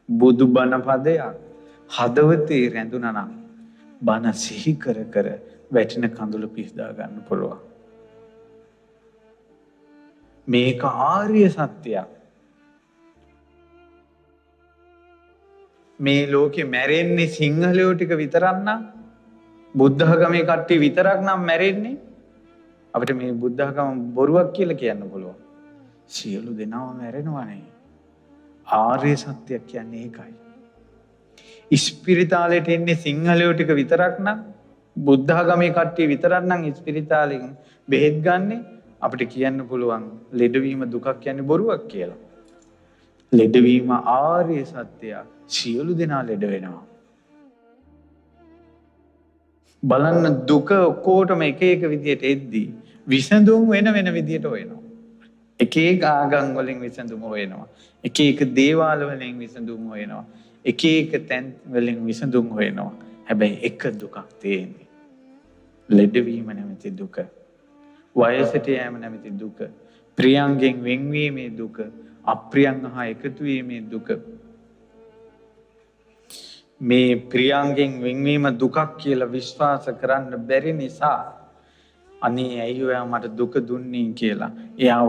බුදු බණ පදයක් හදවතේ රැඳුණා නම් බණ සිහි කර කර වැටෙන කඳුළු පිහදා ගන්න පුළුවන්. මේක ආර්ය සත්‍යයක්. මේ ලෝකෙ මැරෙන්නේ සිංහලයෝ ටික විතරක් නම්, බුද්ධ ආගමේ කට්ටිය විතරක් නම් මැරෙන්නේ. අපිට මේ බුද්ධ ආගම බොරුවක් කියලා කියන්න පුළුවන්. සියලු දෙනාම මැරෙනවානේ. ආර්ය සත්‍යයක් කියන්නේ ඒකයි. ඉස්පිරිතාලෙට එන්නේ සිංහලයෝ ටික විතරක් නම්, බුද්ධ ආගමේ කට්ටිය විතරක් නම් ඉස්පිරිතාලෙන් බෙහෙත් ගන්නෙ. අපිට කියන්න පුළුවන් ලෙඩවීම දුකක් කියන්නේ බොරුවක් කියලා. ලෙඩවීම ආර්ය සත්‍යයක්. සියලු දෙනා ලෙඩ වෙනවා. බලන්න දුක ඔක්කොටම එක එක විදියට එද්දී විසඳුම් වෙන වෙන විදියට හොයනවා. එක එක ආගම් වලින් විසඳුම් හොයනවා. එක එක දේවාල වලින් විසඳුම් හොයනවා. එක එක තැන් වලින් විසඳුම් හොයනවා. හැබැයි එක දුකක් තියෙන්නේ. ලෙඩවීම නැමැති දුක. වයසට යෑම නැමැති දුක. ප්‍රියංගෙන් වෙන්වීමේ දුක. අප්‍රියං හා එකතු වීමේ දුක. මේ ප්‍රියංගෙන් වෙන්වීම දුකක් කියලා විශ්වාස කරන්න බැරි නිසා අනේ ඇයි ඔයා මට දුක දුන්නේ කියලා එයාව